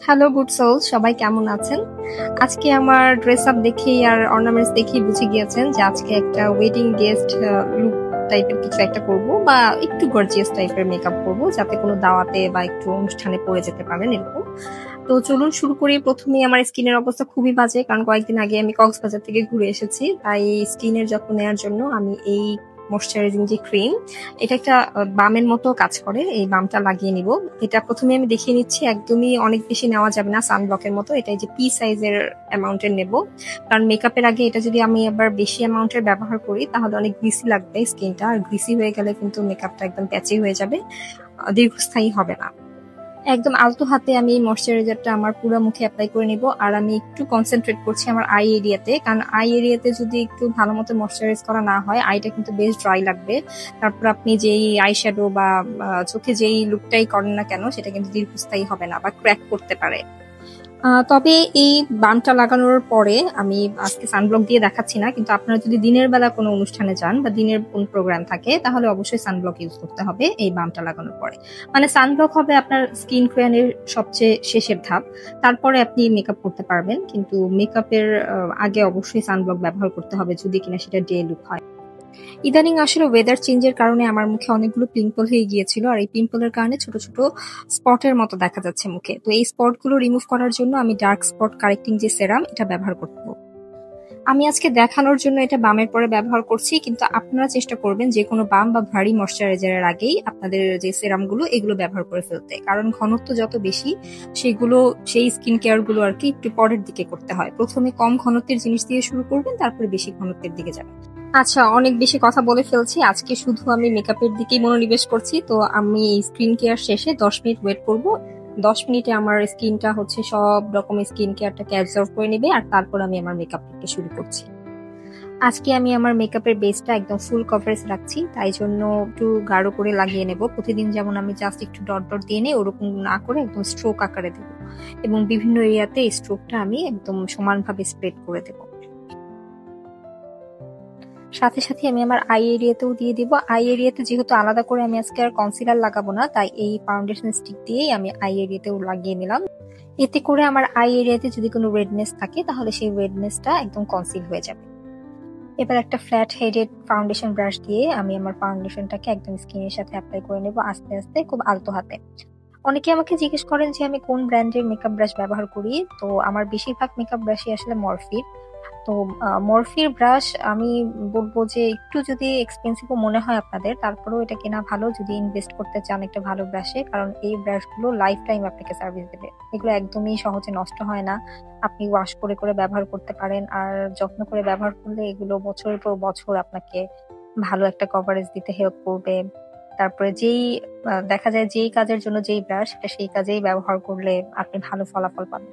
Hello good soul, সবাই কেমন আছেন? আজকে আমার ড্রেস আপ দেখেই আর অর্নামেন্টস দেখেই বুঝে গিয়েছেন যে আজকে একটা ওয়েডিং গেস্ট লুক টাইপের কিছু একটা করব বা একটু গর্জিয়াস টাইপের মেকআপ করব, যাতে কোনো দাওয়াতে বা একটু অনুষ্ঠানে পরে যেতে পারেন এরকম। তো চলুন শুরু করি। প্রথমেই আমার স্কিনের অবস্থা খুবই বাজে, কারণ কয়েকদিন আগে আমি কক্সবাজার থেকে ঘুরে এসেছি। তাই স্কিনের যত্ন নেওয়ার জন্য আমি এই ময়শ্চারাইজিং যে ক্রিম, এটা একটা বামের মতো কাজ করে, এই বামটা লাগিয়ে নিব। এটা প্রথমে আমি দেখিয়ে নিচ্ছি, একদমই অনেক বেশি নেওয়া যাবে না, সানব্লকের মতো। এটা যে পি সাইজের অ্যামাউন্টের নেব, কারণ মেকআপের আগে এটা যদি আমি আবার বেশি অ্যামাউন্টের ব্যবহার করি তাহলে অনেক গ্রিসি লাগবে স্কিনটা, আর গ্রিসি হয়ে গেলে কিন্তু মেকআপটা একদম প্যাচি হয়ে যাবে, দীর্ঘস্থায়ী হবে না। একদম আলতো হাতে আমি এই ময়শ্চারাইজারটা আমার পুরো মুখে অ্যাপ্লাই করে নিব। আর আমি একটু কনসেন্ট্রেট করছি আমার আই এরিয়াতে, কারণ আই এরিয়াতে যদি একটু ভালো মতো ময়শ্চারাইজ করা না হয় আইটা কিন্তু বেশ ড্রাই লাগবে। তারপর আপনি যেই আই শ্যাডো বা চোখে যেই লুকটাই করেন না কেন সেটা কিন্তু দীর্ঘস্থায়ী হবে না বা ক্র্যাক করতে পারে। তবে এই বামটা লাগানোর পরে আমি আজকে সানব্লক দিয়ে দেখাচ্ছি না, কিন্তু আপনারা যদি দিনের বেলা কোনো অনুষ্ঠানে যান বা দিনের কোন প্রোগ্রাম থাকে তাহলে অবশ্যই সানব্লক ইউজ করতে হবে এই বামটা লাগানোর পরে। মানে সানব্লক হবে আপনার স্কিন কেয়ারের সবচেয়ে শেষের ধাপ, তারপরে আপনি মেকআপ করতে পারবেন, কিন্তু মেকআপের আগে অবশ্যই সানব্লক ব্যবহার করতে হবে যদি কিনা সেটা ডে লুক হয়। ইদানিং আসলে ওয়েদার চেঞ্জের কারণে আমার মুখে অনেকগুলো পিম্পল হয়ে গিয়েছিল, আর এই পিম্পলের কারণে ছোট ছোট স্পটের মতো দেখা যাচ্ছে মুখে। তো এই স্পটগুলো রিমুভ করার জন্য আমি ডার্ক স্পট কারেক্টিং যে সেরাম এটা ব্যবহার করব। আমি আজকে দেখানোর জন্য এটা বামের পরে ব্যবহার করছি, কিন্তু আপনারা চেষ্টা করবেন যে কোনো বাম বা ভারী ময়শ্চারাইজারের আগেই আপনাদের যে সেরামগুলো এগুলো ব্যবহার করে ফেলতে, কারণ ঘনত্ব যত বেশি সেই স্কিন কেয়ার গুলো আর কি একটু পরের দিকে করতে হয়। প্রথমে কম ঘনত্বের জিনিস দিয়ে শুরু করবেন, তারপরে বেশি ঘনত্বের দিকে যাবেন। আচ্ছা, অনেক বেশি কথা বলে ফেলছি, আজকে শুধু আমি মেকআপের দিকেই মনোনিবেশ করছি। তো আমি স্কিন কেয়ার শেষে 10 মিনিট ওয়েট করব। 10 মিনিটে আমার স্কিনটা হচ্ছে সব রকমের স্কিন কেয়ারটাকে অ্যাবজর্ব করে নেবে, আর তারপর আমি আমার মেকআপটাকে শুরু করছি। আজকে আমি আমার মেকআপের বেসটা একদম ফুল কভারেজ রাখছি, তাই জন্য একটু গাঢ় করে লাগিয়ে নেব। প্রতিদিন যেমন আমি জাস্ট একটু ডট ডট দিয়ে নেই, ওরকম না করে একদম স্ট্রোক আকারে দেবো, এবং বিভিন্ন এরিয়াতে এই স্ট্রোকটা আমি একদম সমানভাবে স্প্রেড করে দেবো। সাথে সাথে আমি আমার আই এরিয়াতেও দিয়ে দিব। আই এরিয়াতে যেহেতু আলাদা করে আমি আজকে আর কনসিলার লাগাবো না, তাই এই ফাউন্ডেশন স্টিক দিয়েই আমি আই এরিয়াতেও লাগিয়ে নিলাম। এতে করে আমার আই এরিয়াতে যদি কোনো রেডনেস থাকে তাহলে সেই রেডনেসটা একদম কনসিল হয়ে যাবে। এবার একটা ফ্ল্যাট হেডেড ফাউন্ডেশন ব্রাশ দিয়ে আমি আমার ফাউন্ডেশনটাকে একদম স্কিনের সাথে অ্যাপ্লাই করে নেব আস্তে আস্তে, খুব আলতো হাতে। অনেকে আমাকে জিজ্ঞেস করেন যে আমি কোন ব্র্যান্ডের মেকআপ ব্রাশ ব্যবহার করি। তো আমার বেশিরভাগ মেকআপ ব্রাশই আসলে মরফির। তো মরফির ব্রাশ আমি বলবো যে একটু যদি এক্সপেন্সিভ মনে হয় আপনাদের, তারপরেও এটা কেনা ভালো যদি ইনভেস্ট করতে চান একটা ভালো ব্রাশে, কারণ এই ব্রাশগুলো লাইফ টাইম আপনাকে সার্ভিস দেবে। এগুলো একদমই সহজে নষ্ট হয় না, আপনি ওয়াশ করে করে ব্যবহার করতে পারেন, আর যত্ন করে ব্যবহার করলে এগুলো বছরের পর বছর আপনাকে ভালো একটা কভারেজ দিতে হেল্প করবে। তারপরে দেখা যায় যেই কাজের জন্য যেই ব্রাশ, সেটা সেই কাজেই ব্যবহার করলে আপনি ভালো ফলাফল পাবেন।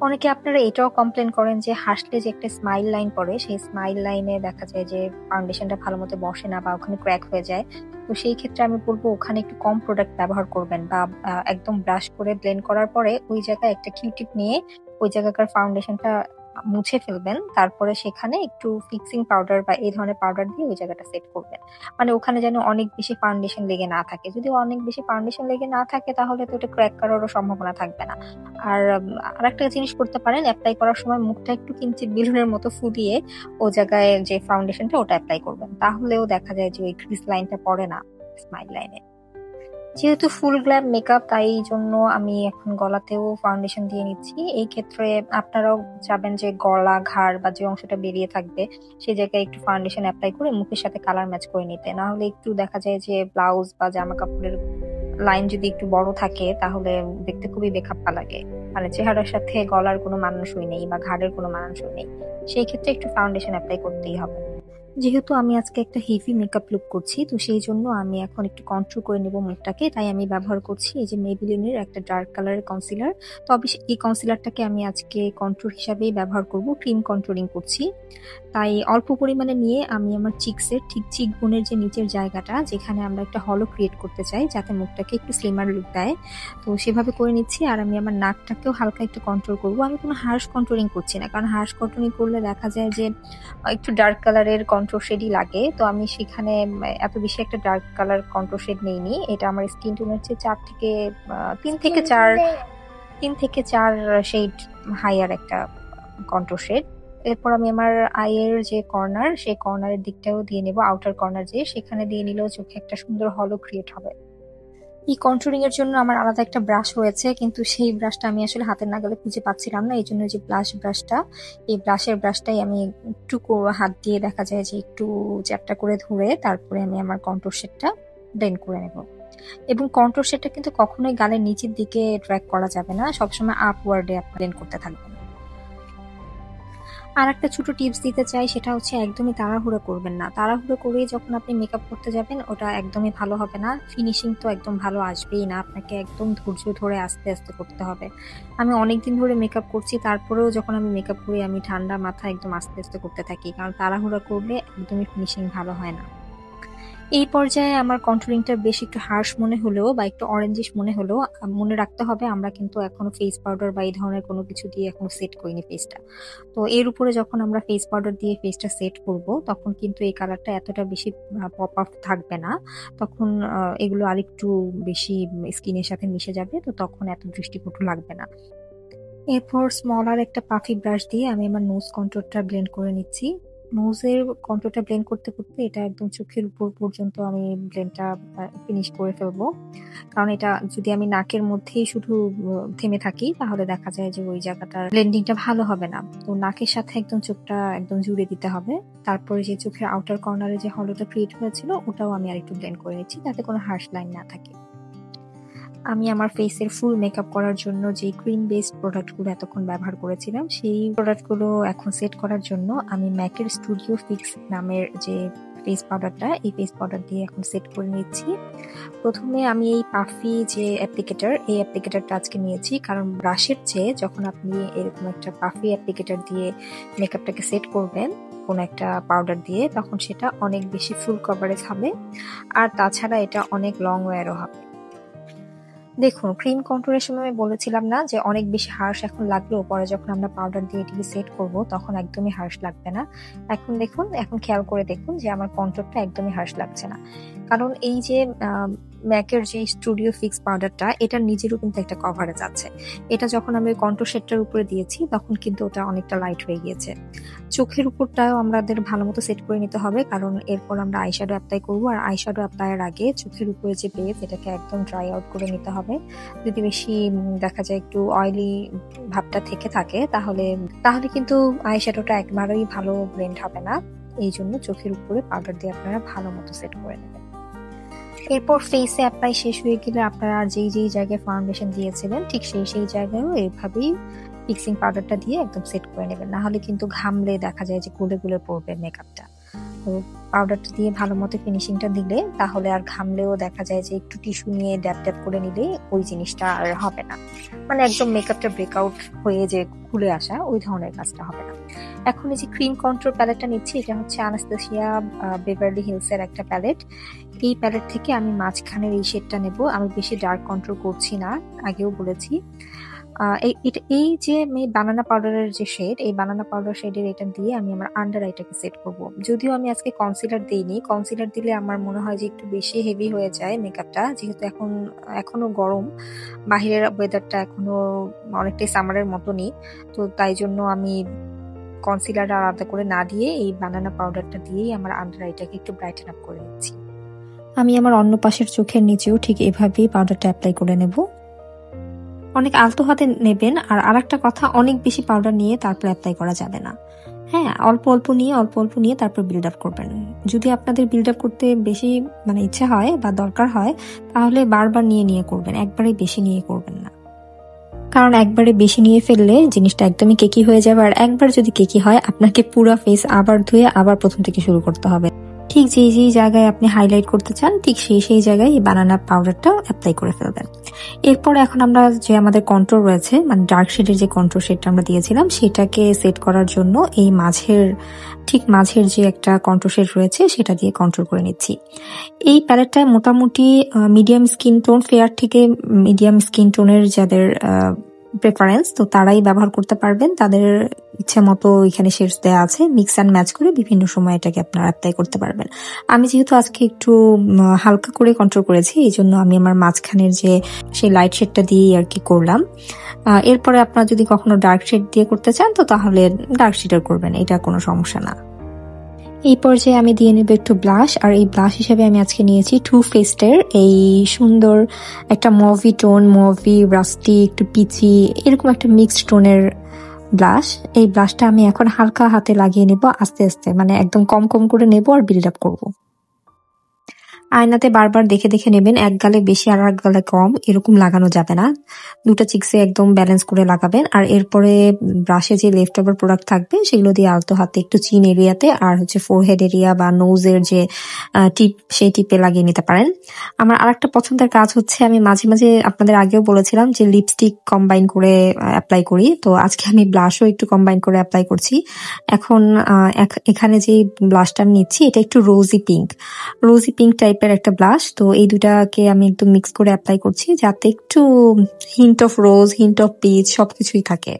অনেকে আপনারা এটাও কমপ্লেন করেন যে হাসলে যে একটা স্মাইল লাইন পড়ে, সেই স্মাইল লাইনে দেখা যায় যে ফাউন্ডেশনটা ভালো মতো বসে না বা ওখানে ক্র্যাক হয়ে যায়। তো সেই ক্ষেত্রে আমি বলবো ওখানে একটু কম প্রোডাক্ট ব্যবহার করবেন, বা একদম ব্রাশ করে ব্লেন্ড করার পরে ওই জায়গায় একটা কিউটিপ নিয়ে ওই জায়গাকার ফাউন্ডেশনটা মুছে ফেলবেন। তারপরে সেখানে একটু ফিক্সিং পাউডার বা এই ধরনের পাউডার দিয়ে ওই জায়গাটা সেট করবেন, মানে ওখানে যেন অনেক বেশি ফাউন্ডেশন লেগে না থাকে। যদি অনেক বেশি ফাউন্ডেশন লেগে না থাকে তাহলে তো এটা ক্র্যাক করারও সম্ভাবনা থাকবে না। আর আরেকটা জিনিস করতে পারেন, অ্যাপ্লাই করার সময় মুখটা একটু কিঞ্চিৎ বেলুনের মতো ফুলিয়ে ও জায়গায় যে ফাউন্ডেশনটা ওটা অ্যাপ্লাই করবেন, তাহলেও দেখা যায় যে ওই ক্রিজ লাইনটা পড়ে না স্মাইল লাইনে। যেহেতু ফুল গ্ল্যাম মেকআপ, তাই জন্য আমি এখন গলাতেও ফাউন্ডেশন দিয়ে নিচ্ছি। এই ক্ষেত্রে আপনারাও চাবেন যে গলা, ঘাড় বা যে অংশটা বেরিয়ে থাকবে সেই জায়গায় একটু ফাউন্ডেশন অ্যাপ্লাই করে মুখের সাথে কালার ম্যাচ করে নিতে, না হলে একটু দেখা যায় যে ব্লাউজ বা জামা কাপড়ের লাইন যদি একটু বড় থাকে তাহলে দেখতে খুবই বেখাপ্পা লাগে, মানে চেহারার সাথে গলার কোনো মানানসই নেই বা ঘাড়ের কোনো মানানসই নেই। সেই ক্ষেত্রে একটু ফাউন্ডেশন অ্যাপ্লাই করতেই হবে। যেহেতু আমি আজকে একটা হেভি মেকআপ লুক করছি, তো সেই জন্য আমি এখন একটু কন্ট্রোল করে নেব মুখটাকে, তাই আমি ব্যবহার করছি এই যে মেবিলিনের একটা ডার্ক কালারের কনসিলার। তবে এই কনসিলারটাকে আমি আজকে কন্ট্রোল হিসাবেই ব্যবহার করব, ক্রিম কন্ট্রোলিং করছি। তাই অল্প পরিমাণে নিয়ে আমি আমার চিকসের ঠিক চিক বোনের যে নিচের জায়গাটা, যেখানে আমরা একটা হলো ক্রিয়েট করতে চাই যাতে মুখটাকে একটু স্লিমার লুক দেয়, তো সেভাবে করে নিচ্ছি। আর আমি আমার নাকটাকেও হালকা একটু কন্ট্রোল করব। আমি কোনো হার্শ কন্ট্রোলিং করছি না, কারণ হার্শ কন্ট্রোলিং করলে দেখা যায় যে একটু ডার্ক কালারের কন্ট্রোল শেডই লাগে। তো আমি সেখানে এত বেশি একটা ডার্ক কালার কন্ট্রোল শেড নেইনি। এটা আমার স্কিন টোনের চেয়ে 3 থেকে 4 3 থেকে 4 শেড হাইয়ার একটা কন্ট্রোর শেড। এরপর আমি আমার আইয়ের যে কর্নার, সেই কর্নারের দিকটাও দিয়ে নেব, আউটার কর্নার যে সেখানে দিয়ে নিলেও চোখে একটা সুন্দর হলো ক্রিয়েট হবে। এই কন্ট্রোলিং এর জন্য আমার আলাদা একটা ব্রাশ রয়েছে, কিন্তু সেই ব্রাশটা আমি আসলে হাতের নাগালে খুঁজে পাচ্ছিলাম না। এই জন্য যে ব্রাশটা, এই ব্রাশটাই আমি একটু হাত দিয়ে দেখা যায় যে একটু চ্যাপটা করে ধরে তারপরে আমি আমার কন্ট্রোর শেডটা ব্লেন্ড করে নেব। এবং কন্ট্রোর শেডটা কিন্তু কখনোই গালের নিচের দিকে ট্র্যাক করা যাবে না, সবসময় আপওয়ার্ডে আপনি ব্লেন্ড করতে থাকবেন। আর একটা ছোট টিপস দিতে চাই, সেটা হচ্ছে একদমই তাড়াহুড়ো করবেন না। তাড়াহুড়ো করেই যখন আপনি মেকআপ করতে যাবেন ওটা একদমই ভালো হবে না, ফিনিশিং তো একদম ভালো আসবেই না। আপনাকে একদম ধৈর্য ধরে আস্তে আস্তে করতে হবে। আমি অনেকদিন ধরে মেকআপ করছি, তারপরেও যখন আমি মেকআপ করি আমি ঠান্ডা মাথায় একদম আস্তে আস্তে করতে থাকি, কারণ তাড়াহুড়ো করলে একদমই ফিনিশিং ভালো হয় না। এই পর্যায়ে আমার কন্ট্রোলিংটা বেশ একটু হার্শ মনে হলেও বা একটু অরেঞ্জিশ মনে হলেও মনে রাখতে হবে আমরা কিন্তু এখনো ফেস পাউডার বা এই ধরনের কোনো কিছু দিয়ে এখনো সেট করিনি ফেসটা। তো এর উপরে যখন আমরা ফেস পাউডার দিয়ে ফেসটা সেট করব তখন কিন্তু এই কালারটা এতটা বেশি পপ আপ থাকবে না, তখন এগুলো আরেকটু বেশি স্কিনের সাথে মিশে যাবে, তো তখন এত দৃষ্টিকটু লাগবে না। এরপর স্মলার একটা পাফি ব্রাশ দিয়ে আমি আমার নোজ কন্ট্রোলটা ব্লেন্ড করে নিচ্ছি। নোজের কন্ট্রোলটা ব্লেন্ড করতে করতে এটা একদম চোখের উপর পর্যন্ত আমি ব্লেন্ডটা ফিনিশ করে ফেলবো, কারণ এটা যদি আমি নাকের মধ্যেই শুধু থেমে থাকি তাহলে দেখা যায় যে ওই জায়গাটার ব্লেন্ডিংটা ভালো হবে না। তো নাকের সাথে একদম চোখটা একদম জুড়ে দিতে হবে। তারপরে যে চোখের আউটার কর্নারে যে হলোটা ক্রিয়েট হয়েছিল ওটাও আমি আরেকটু ব্লেন্ড করে নিচ্ছি, যাতে কোনো হার্শ লাইন না থাকে। আমি আমার ফেসের ফুল মেকআপ করার জন্য যে ক্রিম বেসড প্রোডাক্টগুলো এতক্ষণ ব্যবহার করেছিলাম সেই প্রোডাক্টগুলো এখন সেট করার জন্য আমি ম্যাকের স্টুডিও ফিক্স নামের যে ফেস পাউডারটা, এই ফেস পাউডার দিয়ে এখন সেট করে নিচ্ছি। প্রথমে আমি এই পাফি যে এই অ্যাপ্লিকেটারটা আজকে নিয়েছি, কারণ ব্রাশের চেয়ে যখন আপনি এরকম একটা পাফি অ্যাপ্লিকেটার দিয়ে মেকআপটাকে সেট করবেন কোনো একটা পাউডার দিয়ে, তখন সেটা অনেক বেশি ফুল কভারেজ হবে, আর তাছাড়া এটা অনেক লং ওয়্যারও হবে। দেখুন, ক্রিম কন্ট্রোলের সময় আমি বলেছিলাম না যে অনেক বেশি হার্শ এখন লাগলেও পরে যখন আমরা পাউডার দিয়ে এটিকে সেট করব তখন একদমই হার্শ লাগবে না। এখন দেখুন, এখন খেয়াল করে দেখুন যে আমার কন্ট্রোলটা একদমই হার্শ লাগছে না, কারণ এই যে ম্যাকের যে স্টুডিও ফিক্স পাউডারটা এটার নিজেরও কিন্তু একটা কভারেজ আছে। এটা যখন আমি কন্ট্রোল শেডটার উপরে দিয়েছি তখন কিন্তু ওটা অনেকটা লাইট হয়ে গিয়েছে। চোখের উপরটাও আমাদের ভালো মতো সেট করে নিতে হবে, কারণ এরপর আমরা আইশ্যাডো অ্যাপ্লাই করবো, আর আইশ্যাডো অ্যাপ্লাইয়ের আগে চোখের উপরে যে বেস এটাকে একদম ড্রাই আউট করে নিতে হবে। যদি বেশি দেখা যায় একটু অয়েলি ভাবটা থেকে থাকে তাহলে কিন্তু আইশ্যাডোটা একবারেই ভালো ব্লেন্ড হবে না। এই জন্য চোখের উপরে পাউডার দিয়ে আপনারা ভালো মতো সেট করে নেবেন। এরপর ফেসে অ্যাপ্লাই শেষ হয়ে গেলে আপনারা যেই জায়গায় ফাউন্ডেশন দিয়েছিলেন ঠিক সেই জায়গায়ও এইভাবেই ফিক্সিং পাউডারটা দিয়ে একদম সেট করে নেবেন, না হলে কিন্তু ঘামলে দেখা যায় যে গলে গলে পড়বে মেকআপটা। তো পাউডারটা দিয়ে ভালো মতো ফিনিশিংটা দিলে তাহলে আর ঘামলেও দেখা যায় যে একটু টিস্যু নিয়ে ড্যাপ করে নিলে ওই জিনিসটা আর হবে না, মানে একদম মেকআপটা ব্রেকআউট হয়ে যে খুলে আসা ওই ধরনের কাজটা হবে না। এখন এই যে ক্রিম কন্ট্রোল প্যালেটটা নিচ্ছি, এটা হচ্ছে আনাস্তাসিয়া বেভারলি হিলস এর একটা প্যালেট। এই প্যালেট থেকে আমি মাঝখানের এই শেডটা নেব, আমি বেশি ডার্ক কন্ট্রোল করছি না, আগেও বলেছি। এই যে আমি বানানা পাউডারের যে শেড, এই বানানা পাউডার শেডের এটা দিয়ে আমি আমার আন্ডার আইটাকে সেট করব। যদিও আমি আজকে কনসিলার দিইনি, কনসিলার দিলে আমার মনে হয় যে একটু বেশি হেভি হয়ে যায় মেকআপটা, যেহেতু এখনো গরম, বাহিরের ওয়েদারটা এখনো অনেকটাই সামারের মতনই, তো তাই জন্য আমি কনসিলার আলাদা করে না দিয়ে এই বানানা পাউডারটা দিয়েই আমার আন্ডার আইটাকে একটু ব্রাইটেন আপ করে নিচ্ছি। আমি আমার অন্য পাশের চোখের নিচেও ঠিক এভাবেই পাউডারটা অ্যাপ্লাই করে নেব। অনেক আলতো হাতে নেবেন, আর আরেকটা কথা, অনেক বেশি পাউডার নিয়ে তারপর অ্যাপ্লাই করা যাবে না। হ্যাঁ, অল্প অল্প নিয়ে তারপর বিল্ড আপ করবেন। যদি আপনাদের বিল্ড আপ করতে বেশি ইচ্ছে হয় বা দরকার হয় তাহলে বারবার নিয়ে করবেন, একবারে বেশি নিয়ে করবেন না, কারণ একবারে বেশি নিয়ে ফেললে জিনিসটা একদমই কেকি হয়ে যাবে, আর একবার যদি কেকি হয় আপনাকে পুরো ফেস আবার ধুয়ে আবার প্রথম থেকে শুরু করতে হবে। ঠিক যেই জায়গায় আপনি হাইলাইট করতে চান ঠিক সেই জায়গায় এই বানানা পাউডারটা অ্যাপ্লাই করে ফেলবেন। এরপর এখন আমরা যে আমাদের কন্ট্রোল রয়েছে, মানে ডার্ক শেডের যে কন্ট্রোল শেডটা আমরা দিয়েছিলাম সেটাকে সেট করার জন্য এই মাঝের যে একটা কন্ট্রোল শেড রয়েছে সেটা দিয়ে কন্ট্রোল করে নিচ্ছি। এই প্যালেটটায় মোটামুটি মিডিয়াম স্কিন টোন, ফেয়ার থেকে মিডিয়াম স্কিন টোনের যাদের প্রেফারেন্স, তো তারাই ব্যবহার করতে পারবেন। তাদের ইচ্ছা মতো এখানে শেডস দেওয়া আছে, মিক্স অ্যান্ড ম্যাচ করে বিভিন্ন সময় এটাকে আপনারা অ্যাপ্লাই করতে পারবেন। আমি যেহেতু আজকে একটু হালকা করে কন্ট্রোল করেছি, এই জন্য আমি আমার মাঝখানের যে সেই লাইট শেডটা দিয়েই আর কি করলাম। এরপরে আপনারা যদি কখনো ডার্ক শেড দিয়ে করতে চান তো তাহলে ডার্ক শেডের করবেন, এটা কোনো সমস্যা না। এই পর্যায়ে আমি দিয়ে নেব একটু ব্লাশ, আর এই ব্লাশ হিসেবে আমি আজকে নিয়েছি টু ফেস্টের এই সুন্দর একটা মুভি টোন, মুভি রাস্টি, একটু পিচি, এরকম একটা মিক্সড টোনের ব্লাশ। এই ব্লাশটা আমি এখন হালকা হাতে লাগিয়ে নেব আস্তে আস্তে, মানে একদম কম কম করে নেব আর বিল্ড আপ করবো। আয়নাতে বারবার দেখে দেখে নেবেন, এক গালে বেশি আর এক গালে কম এরকম লাগানো যাবে না, দুটো চিক্সে একদম ব্যালেন্স করে লাগাবেন। আর এরপরে ব্রাশে যে লেফট ওভার প্রোডাক্ট থাকবে সেগুলো দিয়ে আলতো হাতে একটু চিন এরিয়াতে আর হচ্ছে ফোরহেড এরিয়া বা নোজের যে টিপ সেই টিপে লাগিয়ে নিতে পারেন। আমার আরেকটা পছন্দের কাজ হচ্ছে, আমি মাঝে মাঝে আপনাদের আগেও বলেছিলাম যে লিপস্টিক কম্বাইন করে অ্যাপ্লাই করি, তো আজকে আমি ব্লাশও একটু কম্বাইন করে অ্যাপ্লাই করছি। এখন এখানে যে ব্লাশটা আমি নিচ্ছি এটা একটু রোজি পিঙ্ক টাইপের একটা ব্লাশ, তো এই দুটাকে আমি একটু মিক্স করে অ্যাপ্লাই করছি যাতে একটু hint of rose, hint of peach সবকিছুই থাকে।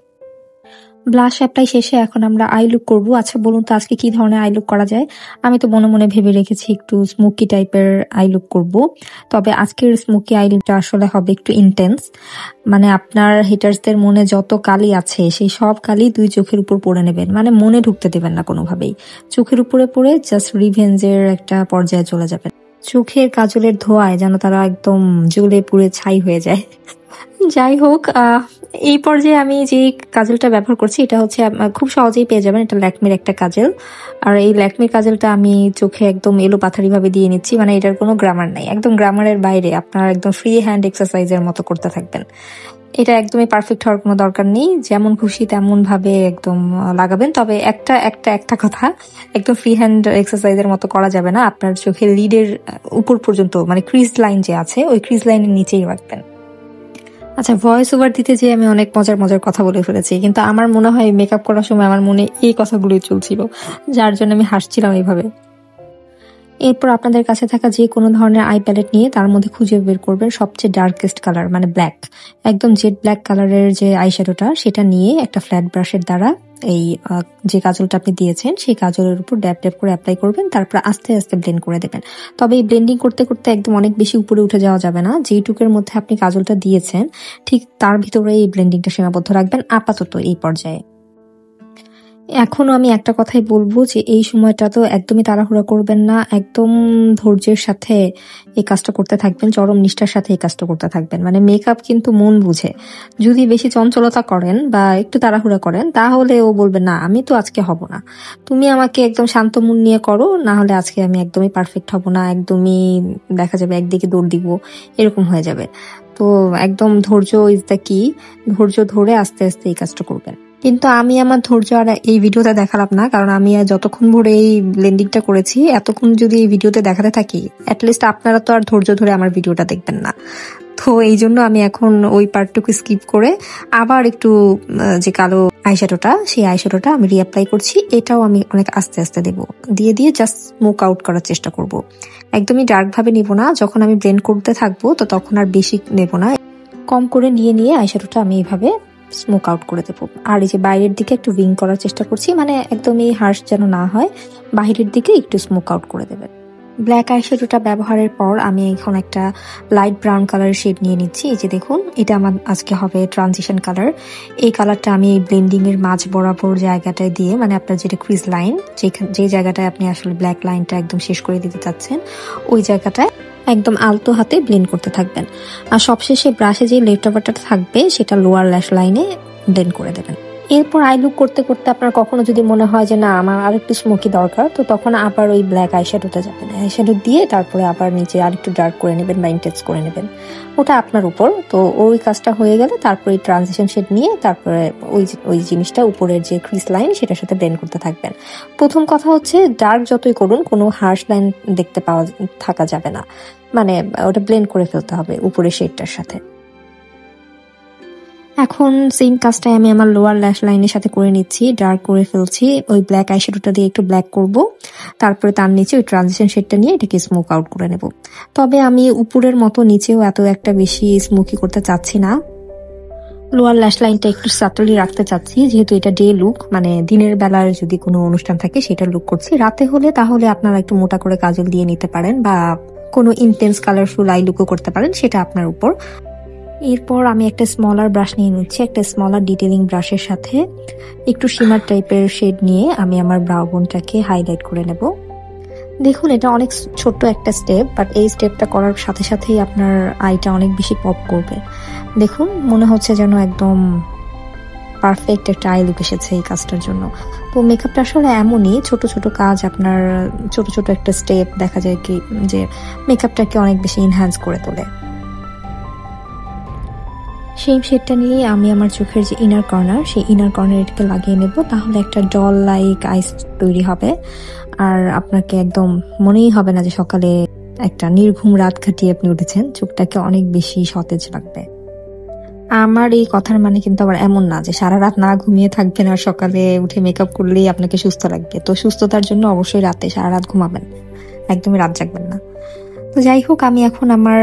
ব্লাশ অ্যাপ্লাই শেষে এখন আমরা আই লুক করবো। আচ্ছা বলুন তো আজকে কি ধরনের আই লুক করা যায়? আমি তো মনে মনে ভেবে রেখেছি একটু স্মোকি টাইপের আই লুক করব, তবে আজকের স্মোকি আই লুকটা আসলে হবে একটু ইন্টেন্স, মানে আপনার হিটার্সদের মনে যত কালি আছে সেই সব কালি দুই চোখের উপর পড়ে নেবেন, মানে মনে ঢুকতে দেবেন না কোনোভাবেই, চোখের উপরে পড়ে জাস্ট রিভেঞ্জের একটা পর্যায়ে চলে যাবেন। চোখের কাজলের ধোঁয়ায় যেন তারা একদম জ্বলে পুড়ে ছাই হয়ে যায়। যাই হোক, এই পর্যায়ে আমি যে কাজলটা ব্যবহার করছি এটা হচ্ছে খুব সহজেই পেয়ে যাবেন, এটা ল্যাকমির একটা কাজল। আর এই ল্যাকমির কাজলটা আমি চোখে একদম এলো পাথারি ভাবে দিয়ে নিচ্ছি, মানে এটার কোনো গ্রামার নাই, একদম গ্রামারের বাইরে, আপনার একদম ফ্রি হ্যান্ড এক্সারসাইজের মতো করতে থাকবেন। এটা একদমই পারফেক্ট হওয়ার কোনো দরকার নেই, যেমন খুশি তেমন ভাবে একদম লাগাবেন। তবে একটা কথা, একদম ফ্রি হ্যান্ড এক্সারসাইজের মতো করা যাবে না, আপনার চোখের লিডের উপর পর্যন্ত, মানে ক্রিজ লাইন যে আছে ওই ক্রিজ লাইনের নিচেই রাখবেন। আচ্ছা, ভয়েস ওভার দিতে যে আমি অনেক মজার মজার কথা বলে ফেলেছি, কিন্তু আমার মনে হয় মেকআপ করার সময় আমার মনে এই কথাগুলোই চলছিল, যার জন্য আমি হাসছিলাম এইভাবে। এরপর আপনাদের কাছে থাকা যে কোনো ধরনের আই প্যালেট নিয়ে তার মধ্যে খুঁজে বের করবেন সবচেয়ে ডার্কেস্ট কালার, মানে ব্ল্যাক, একদম জেড ব্ল্যাক কালারের যে আইশ্যাডোটা সেটা নিয়ে একটা ফ্ল্যাট ব্রাশের দ্বারা এই যে কাজলটা আপনি দিয়েছেন সেই কাজলের উপর ড্যাপ ড্যাপ করে অ্যাপ্লাই করবেন, তারপর আস্তে আস্তে ব্লেন্ড করে দেবেন। তবে এই ব্লেন্ডিং করতে করতে একদম অনেক বেশি উপরে উঠে যাওয়া যাবে না, যেইটুকের মধ্যে আপনি কাজলটা দিয়েছেন ঠিক তার ভিতরে এই ব্লেন্ডিংটা সীমাবদ্ধ রাখবেন আপাতত এই পর্যায়ে। এখনো আমি একটা কথাই বলবো যে এই সময়টা তো একদমই তাড়াহুড়া করবেন না, একদম ধৈর্যের সাথে এই কাজটা করতে থাকবেন, চরম নিষ্ঠার সাথে এই কাজটা করতে থাকবেন। মানে মেকআপ কিন্তু মন বুঝে, যদি বেশি চঞ্চলতা করেন বা একটু তাড়াহুড়া করেন তাহলে ও বলবে না আমি তো আজকে হব না, তুমি আমাকে একদম শান্ত মন নিয়ে করো, না হলে আজকে আমি একদমই পারফেক্ট হব না, একদমই দেখা যাবে একদিকে দৌড় দিব, এরকম হয়ে যাবে। তো একদম ধৈর্য ইজ দ্য কি, ধৈর্য ধরে আস্তে আস্তে এই কাজটা করবেন। কিন্তু আমি আমার ধৈর্য আর এই ভিডিওতে দেখালাম না, কারণ আমি যতক্ষণ ভরে এই ব্লেন্ডিংটা করেছি এতক্ষণ যদি এই ভিডিওতে দেখাতে থাকি অ্যাটলিস্ট আপনারা তো আর ধৈর্য ধরে আমার ভিডিওটা দেখবেন না। তো এই জন্য আমি এখন ওই পার্টটুকু স্কিপ করে আবার একটু যে কালো আইশ্যাডোটা সেই আইশ্যাডোটা আমি রিঅ্যাপ্লাই করছি, এটাও আমি অনেক আস্তে আস্তে দেবো, দিয়ে দিয়ে জাস্ট স্মোক আউট করার চেষ্টা করব। একদমই ডার্ক ভাবে নিব না, যখন আমি ব্লেন্ড করতে থাকবো তো তখন আর বেশি নেব না, কম করে নিয়ে নিয়ে আইশ্যাডোটা আমি এইভাবে স্মোক আউট করে দেবো। আর এই যে বাইরের দিকে একটু উইং করার চেষ্টা করছি, মানে একদমই হার্শ যেন না হয়, বাইরের দিকে একটু স্মোক আউট করে দেবেন। ব্ল্যাক আইশ্যাডোটা ব্যবহারের পর আমি এখন একটা লাইট ব্রাউন কালারের শেড নিয়ে নিচ্ছি। এই যে দেখুন, এটা আমার আজকে হবে ট্রানজিশন কালার। এই কালারটা আমি এই ব্লেন্ডিং এর মাঝ বরাবর জায়গাটায় দিয়ে, মানে আপনার যেটা ক্রিজ লাইন, যে জায়গাটায় আপনি আসলে ব্ল্যাক লাইনটা একদম শেষ করে দিতে চাচ্ছেন ওই জায়গাটায় একদম আলতো হাতে ব্লেন্ড করতে থাকবেন। আর সবশেষে ব্রাশে যে লেফট ওভারটা থাকবে সেটা লোয়ার ল্যাশ লাইনে ব্লেন্ড করে দেবেন। এরপর আই লুক করতে করতে আপনার কখনো যদি মনে হয় যে না আমার আর একটু স্মোকি দরকার, তো তখন আবার ওই ব্ল্যাক আইশ্যাডোতে যাবেন, আইশ্যাডো দিয়ে তারপরে আবার নিচে আর একটু ডার্ক করে নেবেন বা ইন্টেন্স করে নেবেন, ওটা আপনার উপর। তো ওই কাজটা হয়ে গেলে তারপরে ট্রানজিশন শেড নিয়ে তারপরে ওই জিনিসটা উপরের যে ক্রিজ লাইন সেটার সাথে ব্লেন্ড করতে থাকবেন। প্রথম কথা হচ্ছে ডার্ক যতই করুন কোনো হার্শ লাইন দেখতে থাকা যাবে না, মানে ওটা ব্লেন্ড করে ফেলতে হবে উপরের শেডটার সাথে। এখন সেম কাজটাই আমি আমার লোয়ার ল্যাশ লাইনের সাথে করে নিচ্ছি, ডার্ক করে ফেলছি, ওই ব্ল্যাক আইশ্যাডোটা দিয়ে একটু ব্ল্যাক করব, তারপরে তার নিচে ওই ট্রানজিশন শেডটা নিয়ে এটাকে স্মোক আউট করে নেব। তবে আমি উপরের মতো নিচেও এত একটা বেশি স্মোকি করতে চাচ্ছি না, লোয়ার ল্যাশ লাইনটা একটু সাটলি রাখতে চাচ্ছি, যেহেতু এটা ডে লুক, মানে দিনের বেলার যদি কোনো অনুষ্ঠান থাকে সেটা লুক করছি। রাতে হলে তাহলে আপনারা একটু মোটা করে কাজল দিয়ে নিতে পারেন বা কোনো ইন্টেন্স কালারফুল আই লুকও করতে পারেন, সেটা আপনার উপর। এরপর আমি একটা স্মলার ব্রাশ নিয়ে নিচ্ছি, একটা স্মলার ডিটেলিং ব্রাশের সাথে একটু শিমার টাইপের শেড নিয়ে আমি আমার ব্রাউ বোনটাকে হাইলাইট করে নেব। দেখুন, এটা অনেক ছোট্ট একটা স্টেপ, বাট এই স্টেপটা করার সাথে সাথেই আপনার আইটা অনেক বেশি পপ করবে। দেখুন, মনে হচ্ছে যেন একদম পারফেক্ট একটা আই লুক এসেছে এই কাজটার জন্য। তো মেকআপটা আসলে এমনই, ছোট ছোট কাজ, আপনার ছোট ছোট একটা স্টেপ দেখা যায় কি যে মেকআপটাকে অনেক বেশি ইনহ্যান্স করে তোলে। সেই শেডটা নিয়ে আমি আমার চোখের যে ইনার কর্নার, সেই ইনার কর্নার এটাকে লাগিয়ে নেব, তাহলে একটা ডল লাইক আইস তৈরি হবে। আর আপনাকে একদম মনেই হবে না যে সকালে একটা নির্ঘুম রাত কাটিয়ে আপনি উঠেছেন, চোখটাকে অনেক বেশি সতেজ লাগবে। আমার এই কথার মানে কিন্তু আবার এমন না যে সারা রাত না ঘুমিয়ে থাকবেন আর সকালে উঠে মেকআপ করলেই আপনাকে সুস্থ লাগবে। তো সুস্থতার জন্য অবশ্যই রাতে সারা রাত ঘুমাবেন, একদমই রাত জাগবেন না। তো যাই হোক, আমি এখন আমার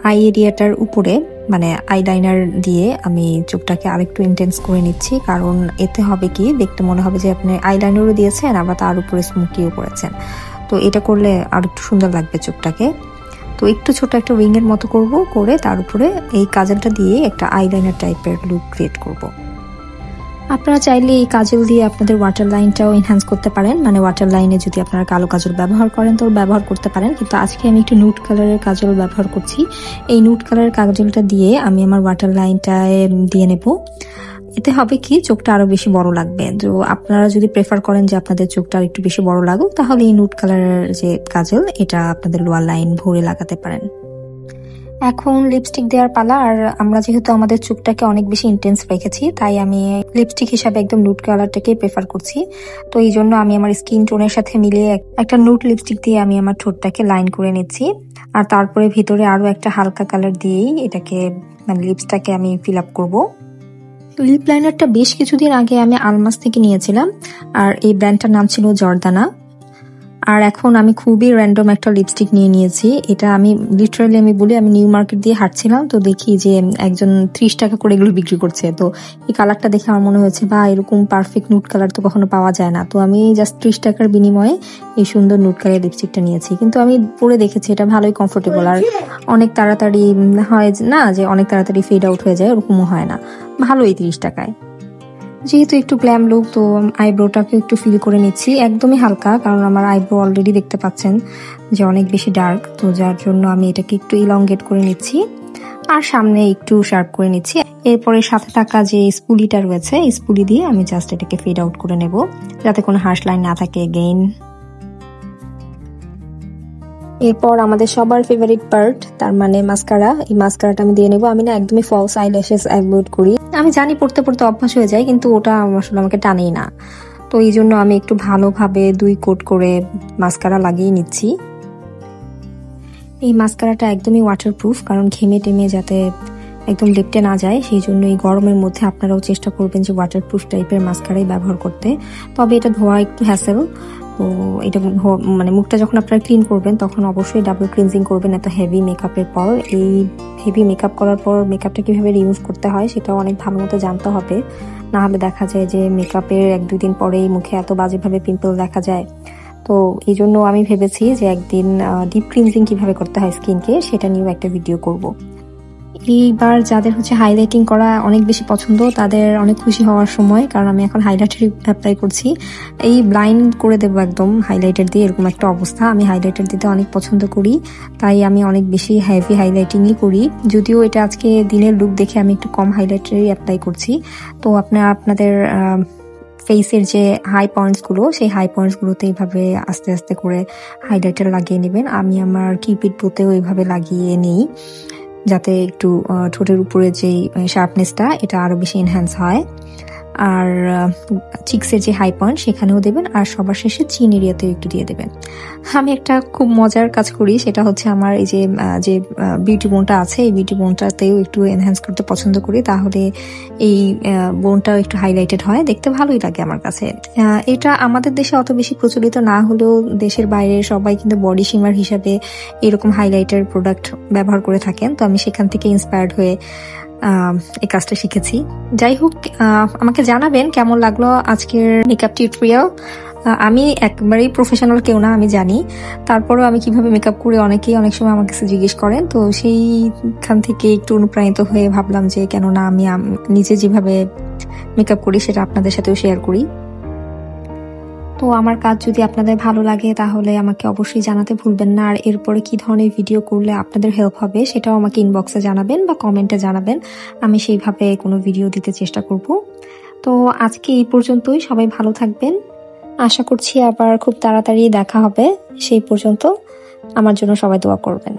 আই এরিয়াটার উপরে মানে আইলাইনার দিয়ে আমি চোখটাকে আরেকটু ইন্টেন্স করে নিচ্ছি, কারণ এতে হবে কি দেখতে মনে হবে যে আপনি আইলাইনারও দিয়েছেন আবার তার উপরে স্মোকিও করেছেন। তো এটা করলে আর একটু সুন্দর লাগবে চোখটাকে। তো একটু ছোট একটা উইং এর মতো করব, করে তার উপরে এই কাজলটা দিয়ে একটা আইলাইনার টাইপের লুক ক্রিয়েট করব। আপনারা চাইলে এই কাজল দিয়ে আপনাদের ওয়াটার লাইনটাও এনহ্যান্স করতে পারেন, মানে ওয়াটার লাইনে যদি আপনারা কালো কাজল ব্যবহার করেন তো ব্যবহার করতে পারেন, কিন্তু আজকে আমি একটু নুট কালারের কাজল ব্যবহার করছি। এই নুট কালারের কাজলটা দিয়ে আমি আমার ওয়াটার লাইনটায় দিয়ে নেব। এতে হবে কি চোখটা আরো বেশি বড় লাগবে। তো আপনারা যদি প্রেফার করেন যে আপনাদের চোখটা একটু বেশি বড় লাগুক, তাহলে এই নুট কালারের যে কাজল এটা আপনাদের লোয়ার লাইন ভরে লাগাতে পারেন। এখন লিপস্টিক দেওয়ার পালা। আর আমরা যেহেতু আমাদের চোখটাকে অনেক বেশি ইন্টেন্স রেখেছি, তাই আমি লিপস্টিক হিসাবে একদম নুট কালারটাকে প্রেফার করছি। তো এই জন্য আমি আমার স্কিন টোনের সাথে মিলিয়ে একটা নুট লিপস্টিক দিয়ে আমি আমার ঠোঁটটাকে লাইন করে নিচ্ছি। আর তারপরে ভিতরে আরো একটা হালকা কালার দিয়েই এটাকে মানে লিপসটাকে আমি ফিল আপ করবো। লিপ লাইনারটা বেশ কিছুদিন আগে আমি আলমাস থেকে নিয়েছিলাম, আর এই ব্র্যান্ডটার নাম ছিল জর্দানা। আর এখন আমি খুবই র্যান্ডম একটা লিপস্টিক নিয়ে নিয়েছি। এটা আমি লিটারালি আমি বলি, আমি নিউ মার্কেট দিয়ে হাঁটছিলাম, তো দেখি যে একজন 30 টাকা করে এগুলো বিক্রি করছে। তো এই কালারটা দেখে আমার মনে হয়েছে বা এরকম পারফেক্ট নুট কালার তো কখনো পাওয়া যায় না। তো আমি জাস্ট 30 টাকার বিনিময়ে এই সুন্দর নুট কালার লিপস্টিকটা নিয়েছি। কিন্তু আমি পরে দেখেছি এটা ভালোই কমফোর্টেবল, আর অনেক তাড়াতাড়ি হয় না যে অনেক তাড়াতাড়ি ফেড আউট হয়ে যায়, ওরকমও হয় না, ভালোই 30 টাকায়। যেহেতু একটু গ্ল্যাম লুক, তো আইব্রোটাকে একটু ফিল করে নিচ্ছি, একদমই হালকা, কারণ আমার আইব্রো অলরেডি দেখতে পাচ্ছেন যে অনেক বেশি ডার্ক, তো যার জন্য আমি এটাকে একটু ইলংগেট করে নিচ্ছি আর সামনে একটু শার্প করে নিচ্ছি। এরপরে সাথে থাকা যে স্পুলিটা রয়েছে, স্পুলি দিয়ে আমি জাস্ট এটাকে ফেড আউট করে নেব, যাতে কোনো হার্শ লাইন না থাকে এগেইন। এরপর আমাদের সবার ফেভারিট পার্ট, তার মানে মাস্কারা। এই মাস্কারাটা আমি দিয়ে নেবো। আমি না একদমই ফলস আইল্যাশেস অ্যাভয়েড করি, আমি জানি পড়তে পড়তে অভ্যাস হয়ে যায়, কিন্তু ওটা আসলে আমাকে টানেই না। তো এই জন্য আমি একটু ভালোভাবে 2 কোট করে মাস্কারা লাগিয়ে নিচ্ছি। এই মাস্কারাটা একদমই ওয়াটারপ্রুফ, কারণ ঘেমে টেমে যাতে একদম লেপটে না যায়, সেই জন্য এই গরমের মধ্যে আপনারাও চেষ্টা করবেন যে ওয়াটারপ্রুফ টাইপের মাস্কারাই ব্যবহার করতে। তবে এটা ধোয়া একটু হ্যাসেল, তো এটা মানে মুখটা যখন আপনারা ক্লিন করবেন তখন অবশ্যই ডাবল ক্লিনজিং করবেন এত হেভি মেকআপের পর। এই হেভি মেকআপ করার পর মেকআপটা কিভাবে রিমুভ করতে হয় সেটাও অনেক ভালো মতো জানতে হবে, না হলে দেখা যায় যে মেকআপের 1-2 দিন পরেই মুখে এত বাজেভাবে পিম্পল দেখা যায়। তো এই জন্য আমি ভেবেছি যে একদিন ডিপ ক্লিনজিং কিভাবে করতে হয় স্কিনকে সেটা নিয়েও একটা ভিডিও করব। এইবার যাদের হচ্ছে হাইলাইটিং করা অনেক বেশি পছন্দ, তাদের অনেক খুশি হওয়ার সময়, কারণ আমি এখন হাইলাইটার অ্যাপ্লাই করছি। এই ব্লাইন্ড করে দেবো একদম হাইলাইটার দিয়ে, এরকম একটা অবস্থা। আমি হাইলাইটার দিতে অনেক পছন্দ করি, তাই আমি অনেক বেশি হেভি হাইলাইটিংই করি। যদিও এটা আজকে দিনের লুক দেখে আমি একটু কম হাইলাইটারই অ্যাপ্লাই করছি। তো আপনাদের ফেসের যে হাই পয়েন্টসগুলো, সেই হাই পয়েন্টসগুলোতে এইভাবে আস্তে আস্তে করে হাইলাইটার লাগিয়ে নেবেন। আমি আমার কিউপিড বোতেও এইভাবে লাগিয়ে নিই, যাতে একটু ঠোঁটের উপরে যে শার্পনেসটা এটা আরো বেশি এনহ্যান্স হয়। আর চিক্সের যে হাই পয়েন্ট সেখানেও দেবেন, আর সবার শেষে চিন এরিয়াতেও একটু দিয়ে দেবেন। আমি একটা খুব মজার কাজ করি, সেটা হচ্ছে আমার এই যে বিউটি বোনটা আছে, এই বিউটি বোনটাতেও একটু এনহ্যান্স করতে পছন্দ করি, তাহলে এই বোনটাও একটু হাইলাইটেড হয়, দেখতে ভালোই লাগে আমার কাছে। এটা আমাদের দেশে অত বেশি প্রচলিত না হলেও দেশের বাইরে সবাই কিন্তু বডি শিমার হিসাবে এরকম হাইলাইটার প্রোডাক্ট ব্যবহার করে থাকেন। তো আমি সেখান থেকে ইন্সপায়ার্ড হয়ে এই কাজটা শিখেছি। যাই হোক, আমাকে জানাবেন কেমন লাগলো আজকের মেকআপ টিউটোরিয়াল। আমি একবারেই প্রফেশনাল কেউ না, আমি জানি, তারপরেও আমি কিভাবে মেকআপ করি অনেকেই অনেক সময় আমার কাছে জিজ্ঞেস করেন। তো সেইখান থেকে একটু অনুপ্রাণিত হয়ে ভাবলাম যে কেন না আমি নিজে যেভাবে মেকআপ করি সেটা আপনাদের সাথেও শেয়ার করি। তো আমার কাজ যদি আপনাদের ভালো লাগে তাহলে আমাকে অবশ্যই জানাতে ভুলবেন না। আর এরপরে কি ধরনের ভিডিও করলে আপনাদের হেল্প হবে সেটাও আমাকে ইনবক্সে জানাবেন বা কমেন্টে জানাবেন, আমি সেইভাবে কোনো ভিডিও দিতে চেষ্টা করব। তো আজকে এই পর্যন্তই, সবাই ভালো থাকবেন। আশা করছি আবার খুব তাড়াতাড়ি দেখা হবে। সেই পর্যন্ত আমার জন্য সবাই দোয়া করবেন।